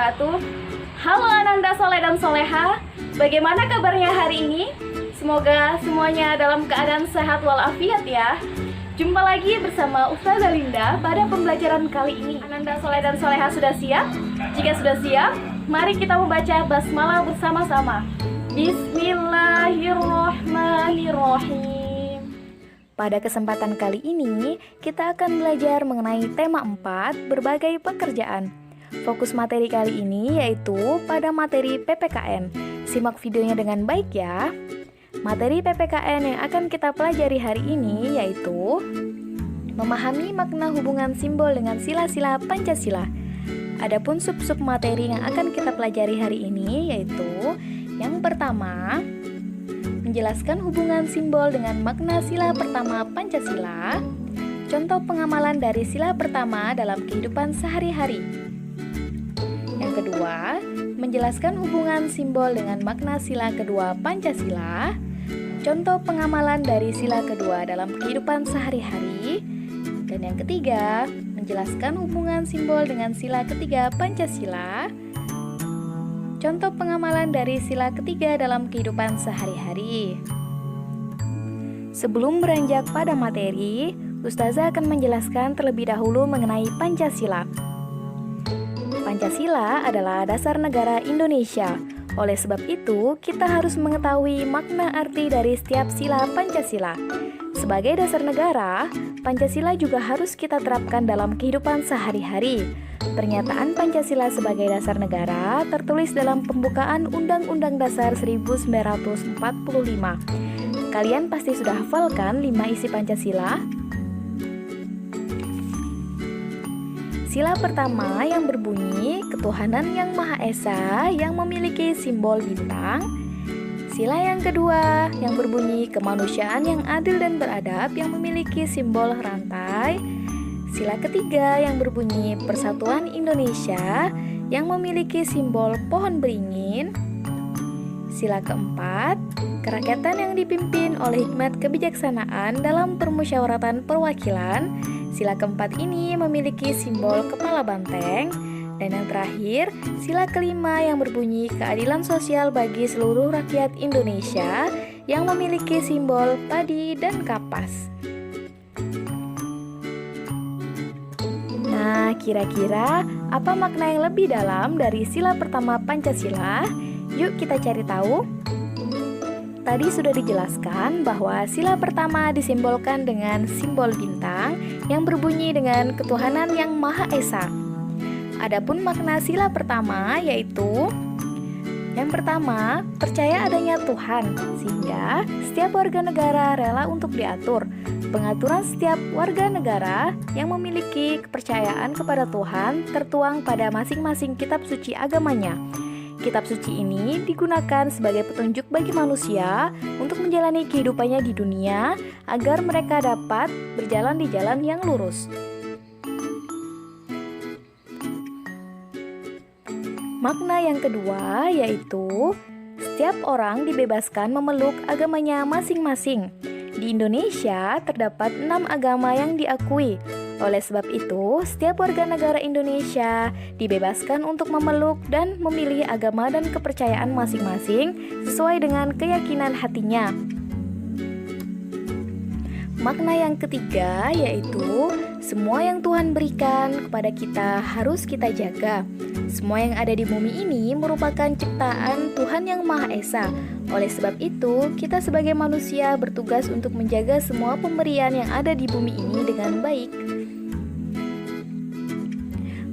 wabarakatuh. Halo Ananda Soleh dan Soleha, bagaimana kabarnya hari ini? Semoga semuanya dalam keadaan sehat walafiat ya. Jumpa lagi bersama Ustazah Linda pada pembelajaran kali ini. Ananda Soleh dan Soleha sudah siap? Jika sudah siap, mari kita membaca basmalah bersama-sama. Bismillahirrahmanirrahim. Pada kesempatan kali ini, kita akan belajar mengenai tema 4, berbagai pekerjaan. Fokus materi kali ini yaitu pada materi PPKN. Simak videonya dengan baik ya. Materi PPKN yang akan kita pelajari hari ini yaitu memahami makna hubungan simbol dengan sila-sila Pancasila. Adapun sub-sub materi yang akan kita pelajari hari ini yaitu yang pertama, menjelaskan hubungan simbol dengan makna sila pertama Pancasila. Contoh pengamalan dari sila pertama dalam kehidupan sehari-hari. Yang kedua, menjelaskan hubungan simbol dengan makna sila kedua Pancasila. Contoh pengamalan dari sila kedua dalam kehidupan sehari-hari. Dan yang ketiga, menjelaskan hubungan simbol dengan sila ketiga Pancasila. Contoh pengamalan dari sila ketiga dalam kehidupan sehari-hari. Sebelum beranjak pada materi, Ustazah akan menjelaskan terlebih dahulu mengenai Pancasila. Pancasila adalah dasar negara Indonesia. Oleh sebab itu, kita harus mengetahui makna arti dari setiap sila Pancasila. Sebagai dasar negara, Pancasila juga harus kita terapkan dalam kehidupan sehari-hari. Pernyataan Pancasila sebagai dasar negara tertulis dalam pembukaan Undang-Undang Dasar 1945. Kalian pasti sudah hafal kan 5 isi Pancasila? Sila pertama yang berbunyi ketuhanan yang Maha Esa yang memiliki simbol bintang. Sila yang kedua yang berbunyi kemanusiaan yang adil dan beradab yang memiliki simbol rantai. Sila ketiga yang berbunyi Persatuan Indonesia yang memiliki simbol pohon beringin. Sila keempat, kerakyatan yang dipimpin oleh hikmat kebijaksanaan dalam permusyawaratan perwakilan. Sila keempat ini memiliki simbol kepala banteng. Dan yang terakhir, sila kelima yang berbunyi keadilan sosial bagi seluruh rakyat Indonesia yang memiliki simbol padi dan kapas. Nah, kira-kira apa makna yang lebih dalam dari sila pertama Pancasila? Yuk kita cari tahu. Tadi sudah dijelaskan bahwa sila pertama disimbolkan dengan simbol bintang yang berbunyi dengan ketuhanan yang Maha Esa. Adapun makna sila pertama yaitu yang pertama, percaya adanya Tuhan, sehingga setiap warga negara rela untuk diatur. Pengaturan setiap warga negara yang memiliki kepercayaan kepada Tuhan tertuang pada masing-masing kitab suci agamanya. Kitab suci ini digunakan sebagai petunjuk bagi manusia untuk menjalani kehidupannya di dunia agar mereka dapat berjalan di jalan yang lurus. Makna yang kedua yaitu setiap orang dibebaskan memeluk agamanya masing-masing. Di Indonesia terdapat 6 agama yang diakui. Oleh sebab itu, setiap warga negara Indonesia dibebaskan untuk memeluk dan memilih agama dan kepercayaan masing-masing sesuai dengan keyakinan hatinya. Makna yang ketiga yaitu semua yang Tuhan berikan kepada kita harus kita jaga. Semua yang ada di bumi ini merupakan ciptaan Tuhan yang Maha Esa. Oleh sebab itu, kita sebagai manusia bertugas untuk menjaga semua pemberian yang ada di bumi ini dengan baik.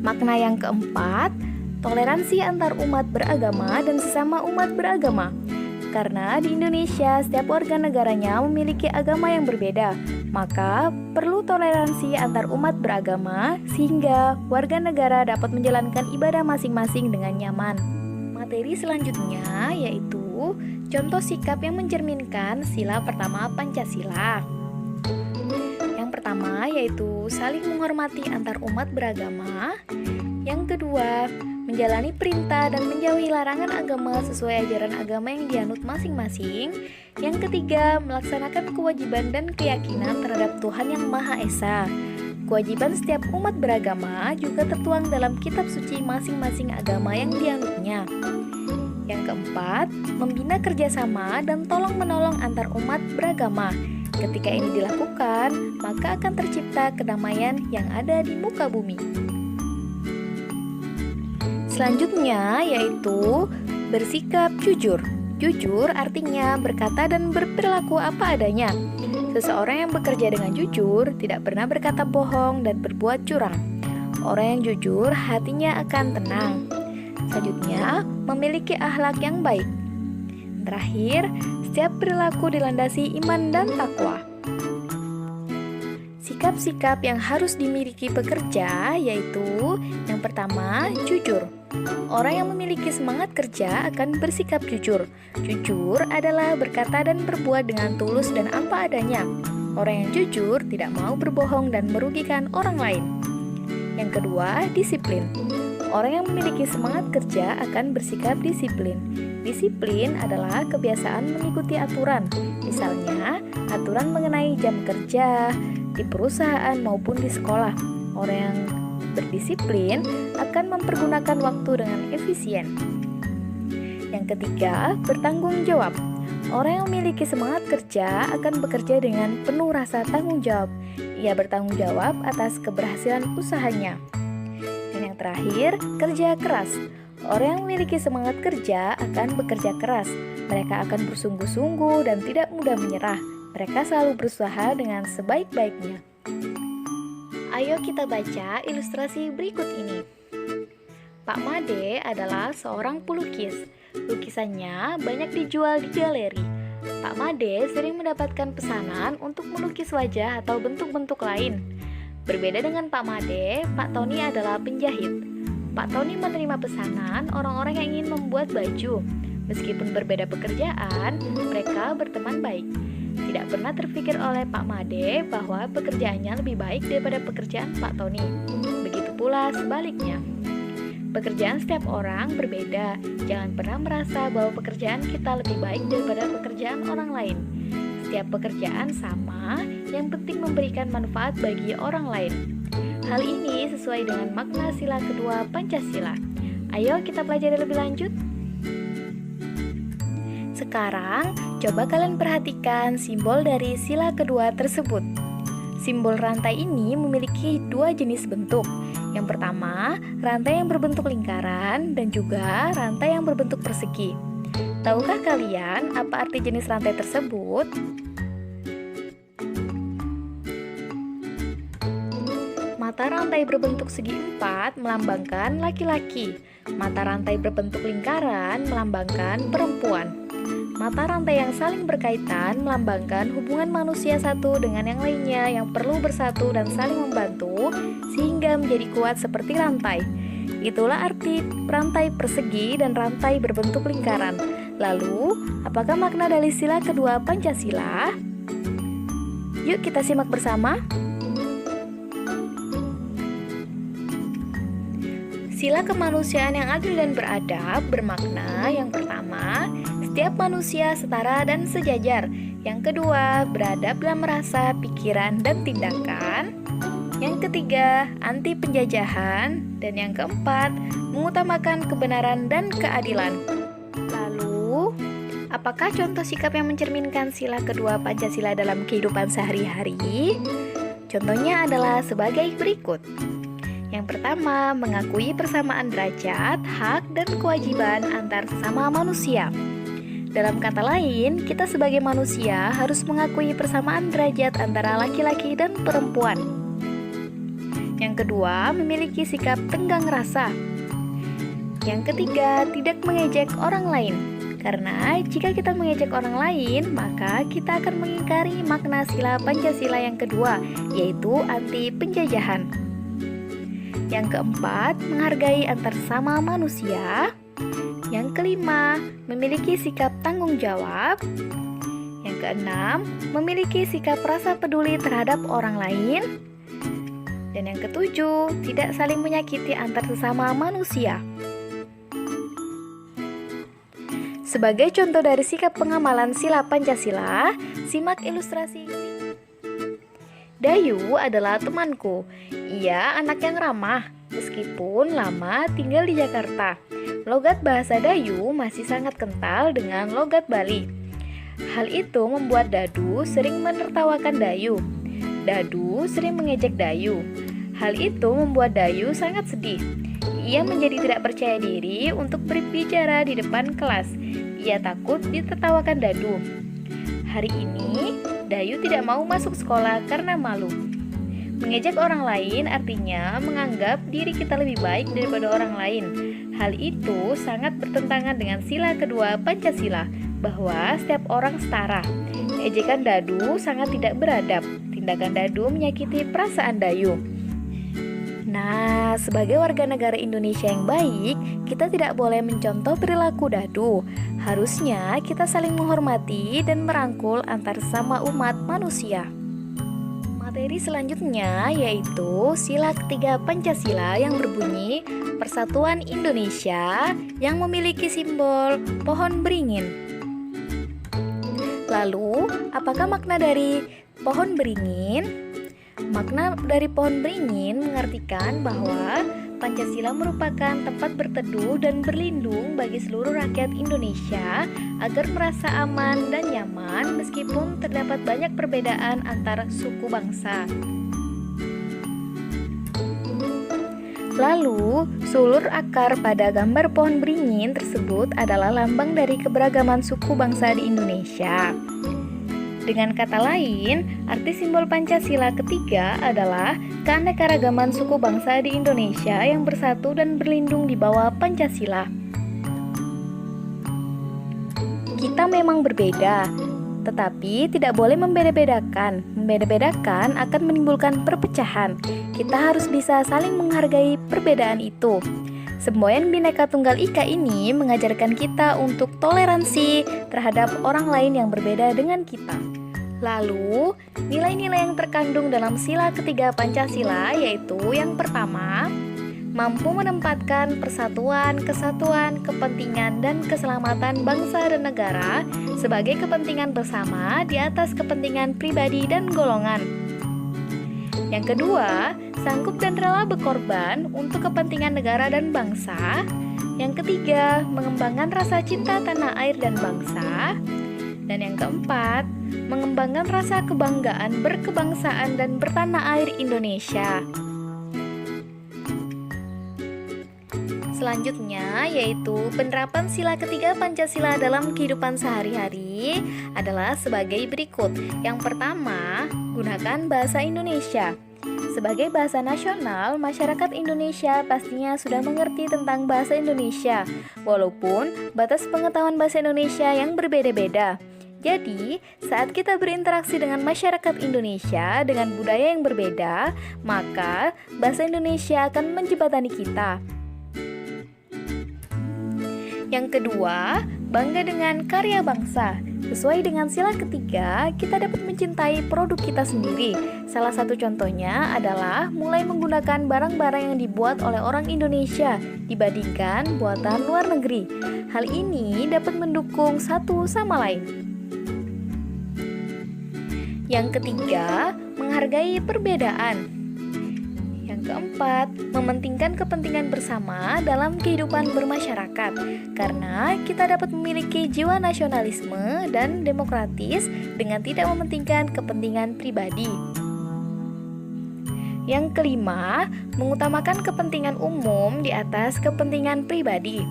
Makna yang keempat, toleransi antar umat beragama dan sesama umat beragama. Karena di Indonesia setiap warga negaranya memiliki agama yang berbeda, maka perlu toleransi antar umat beragama sehingga warga negara dapat menjalankan ibadah masing-masing dengan nyaman. Materi selanjutnya yaitu contoh sikap yang mencerminkan sila pertama Pancasila. Yang pertama yaitu saling menghormati antar umat beragama. Yang kedua, menjalani perintah dan menjauhi larangan agama sesuai ajaran agama yang dianut masing-masing. Yang ketiga, melaksanakan kewajiban dan keyakinan terhadap Tuhan yang Maha Esa. Kewajiban setiap umat beragama juga tertuang dalam kitab suci masing-masing agama yang dianutnya. Yang keempat, membina kerjasama dan tolong-menolong antar umat beragama. Ketika ini dilakukan, maka akan tercipta kedamaian yang ada di muka bumi. Selanjutnya yaitu bersikap jujur. Jujur artinya berkata dan berperilaku apa adanya. Seseorang yang bekerja dengan jujur tidak pernah berkata bohong dan berbuat curang. Orang yang jujur hatinya akan tenang. Selanjutnya, memiliki akhlak yang baik. Terakhir, setiap perilaku dilandasi iman dan takwa. Sikap-sikap yang harus dimiliki pekerja yaitu yang pertama, jujur. Orang yang memiliki semangat kerja akan bersikap jujur. Jujur adalah berkata dan berbuat dengan tulus dan apa adanya. Orang yang jujur tidak mau berbohong dan merugikan orang lain. Yang kedua, disiplin. Orang yang memiliki semangat kerja akan bersikap disiplin. Disiplin adalah kebiasaan mengikuti aturan. Misalnya, aturan mengenai jam kerja di perusahaan maupun di sekolah. Orang yang berdisiplin akan mempergunakan waktu dengan efisien. Yang ketiga, bertanggung jawab. Orang yang memiliki semangat kerja akan bekerja dengan penuh rasa tanggung jawab. Ia bertanggung jawab atas keberhasilan usahanya. Dan yang terakhir, kerja keras. Orang yang memiliki semangat kerja akan bekerja keras. Mereka akan bersungguh-sungguh dan tidak mudah menyerah. Mereka selalu berusaha dengan sebaik-baiknya. Ayo kita baca ilustrasi berikut ini. Pak Made adalah seorang pelukis. Lukisannya banyak dijual di galeri. Pak Made sering mendapatkan pesanan untuk melukis wajah atau bentuk-bentuk lain. Berbeda dengan Pak Made, Pak Tony adalah penjahit. Pak Tony menerima pesanan orang-orang yang ingin membuat baju. Meskipun berbeda pekerjaan, mereka berteman baik. Tidak pernah terpikir oleh Pak Made bahwa pekerjaannya lebih baik daripada pekerjaan Pak Tony. Begitu pula sebaliknya. Pekerjaan setiap orang berbeda. Jangan pernah merasa bahwa pekerjaan kita lebih baik daripada pekerjaan orang lain. Setiap pekerjaan sama, yang penting memberikan manfaat bagi orang lain. Hal ini sesuai dengan makna sila kedua Pancasila. Ayo kita pelajari lebih lanjut. Sekarang, coba kalian perhatikan simbol dari sila kedua tersebut. Simbol rantai ini memiliki dua jenis bentuk. Yang pertama, rantai yang berbentuk lingkaran dan juga rantai yang berbentuk persegi. Tahukah kalian apa arti jenis rantai tersebut? Mata rantai berbentuk segi empat melambangkan laki-laki. Mata rantai berbentuk lingkaran melambangkan perempuan. Mata rantai yang saling berkaitan melambangkan hubungan manusia satu dengan yang lainnya yang perlu bersatu dan saling membantu sehingga menjadi kuat seperti rantai. Itulah arti rantai persegi dan rantai berbentuk lingkaran. Lalu, apakah makna dari sila kedua Pancasila? Yuk kita simak bersama. Sila kemanusiaan yang adil dan beradab bermakna yang pertama, setiap manusia setara dan sejajar. Yang kedua, beradab dalam rasa, pikiran, dan tindakan. Yang ketiga, anti penjajahan. Dan yang keempat, mengutamakan kebenaran dan keadilan. Lalu, apakah contoh sikap yang mencerminkan sila kedua Pancasila dalam kehidupan sehari-hari? Contohnya adalah sebagai berikut. Yang pertama, mengakui persamaan derajat, hak, dan kewajiban antar sesama manusia. Dalam kata lain, kita sebagai manusia harus mengakui persamaan derajat antara laki-laki dan perempuan. Yang kedua, memiliki sikap tenggang rasa. Yang ketiga, tidak mengejek orang lain. Karena jika kita mengejek orang lain, maka kita akan mengingkari makna sila Pancasila yang kedua, yaitu anti penjajahan. Yang keempat, menghargai antar sesama manusia. Yang kelima, memiliki sikap tanggung jawab. Yang keenam, memiliki sikap rasa peduli terhadap orang lain. Dan yang ketujuh, tidak saling menyakiti antar sesama manusia. Sebagai contoh dari sikap pengamalan sila Pancasila, simak ilustrasi. Dayu adalah temanku. Ia anak yang ramah, meskipun lama tinggal di Jakarta. Logat bahasa Dayu masih sangat kental dengan logat Bali. Hal itu membuat Dadu sering menertawakan Dayu. Dadu sering mengejek Dayu. Hal itu membuat Dayu sangat sedih. Ia menjadi tidak percaya diri untuk berbicara di depan kelas. Ia takut ditertawakan Dadu. Hari ini, Dayu tidak mau masuk sekolah karena malu. Mengejek orang lain artinya menganggap diri kita lebih baik daripada orang lain. Hal itu sangat bertentangan dengan sila kedua Pancasila, bahwa setiap orang setara. Ejekan Dadu sangat tidak beradab. Tindakan Dadu menyakiti perasaan Dayu. Nah, sebagai warga negara Indonesia yang baik, kita tidak boleh mencontoh perilaku Dadu. Harusnya kita saling menghormati dan merangkul antar sesama umat manusia. Materi selanjutnya yaitu sila ketiga Pancasila yang berbunyi Persatuan Indonesia yang memiliki simbol pohon beringin. Lalu, apakah makna dari pohon beringin? Makna dari pohon beringin mengartikan bahwa Pancasila merupakan tempat berteduh dan berlindung bagi seluruh rakyat Indonesia agar merasa aman dan nyaman meskipun terdapat banyak perbedaan antar suku bangsa. Lalu, sulur akar pada gambar pohon beringin tersebut adalah lambang dari keberagaman suku bangsa di Indonesia. Dengan kata lain, arti simbol Pancasila ketiga adalah keanekaragaman suku bangsa di Indonesia yang bersatu dan berlindung di bawah Pancasila. Kita memang berbeda, tetapi tidak boleh membeda-bedakan. Membeda-bedakan akan menimbulkan perpecahan. Kita harus bisa saling menghargai perbedaan itu. Semboyan Bhinneka Tunggal Ika ini mengajarkan kita untuk toleransi terhadap orang lain yang berbeda dengan kita. Lalu, nilai-nilai yang terkandung dalam sila ketiga Pancasila yaitu yang pertama, mampu menempatkan persatuan, kesatuan, kepentingan, dan keselamatan bangsa dan negara sebagai kepentingan bersama di atas kepentingan pribadi dan golongan. Yang kedua, sanggup dan rela berkorban untuk kepentingan negara dan bangsa. Yang ketiga, mengembangkan rasa cinta tanah air dan bangsa. Dan yang keempat, mengembangkan rasa kebanggaan berkebangsaan dan bertanah air Indonesia. Selanjutnya yaitu penerapan sila ketiga Pancasila dalam kehidupan sehari-hari adalah sebagai berikut. Yang pertama, gunakan bahasa Indonesia. Sebagai bahasa nasional, masyarakat Indonesia pastinya sudah mengerti tentang bahasa Indonesia, walaupun batas pengetahuan bahasa Indonesia yang berbeda-beda. Jadi, saat kita berinteraksi dengan masyarakat Indonesia dengan budaya yang berbeda, maka bahasa Indonesia akan menjembatani kita. Yang kedua, bangga dengan karya bangsa. Sesuai dengan sila ketiga, kita dapat mencintai produk kita sendiri. Salah satu contohnya adalah mulai menggunakan barang-barang yang dibuat oleh orang Indonesia dibandingkan buatan luar negeri. Hal ini dapat mendukung satu sama lain. Yang ketiga, menghargai perbedaan. Yang keempat, mementingkan kepentingan bersama dalam kehidupan bermasyarakat, karena kita dapat memiliki jiwa nasionalisme dan demokratis dengan tidak mementingkan kepentingan pribadi. Yang kelima, mengutamakan kepentingan umum di atas kepentingan pribadi.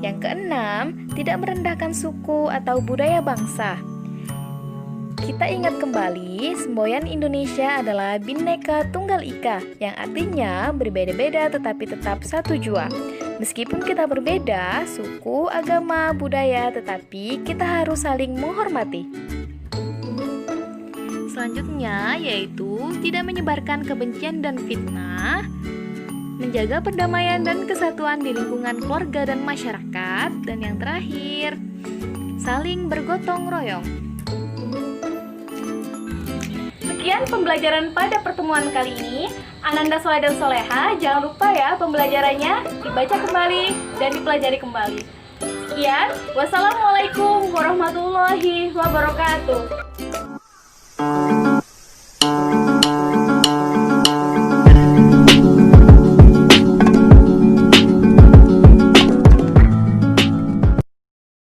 Yang keenam, tidak merendahkan suku atau budaya bangsa. Kita ingat kembali, semboyan Indonesia adalah Bhinneka Tunggal Ika, yang artinya berbeda-beda tetapi tetap satu jua. Meskipun kita berbeda, suku, agama, budaya, tetapi kita harus saling menghormati. Selanjutnya yaitu tidak menyebarkan kebencian dan fitnah, menjaga perdamaian dan kesatuan di lingkungan keluarga dan masyarakat, dan yang terakhir, saling bergotong royong. Sekian pembelajaran pada pertemuan kali ini. Ananda Soleh dan Soleha, jangan lupa ya pembelajarannya dibaca kembali dan dipelajari kembali. Sekian, wassalamualaikum warahmatullahi wabarakatuh.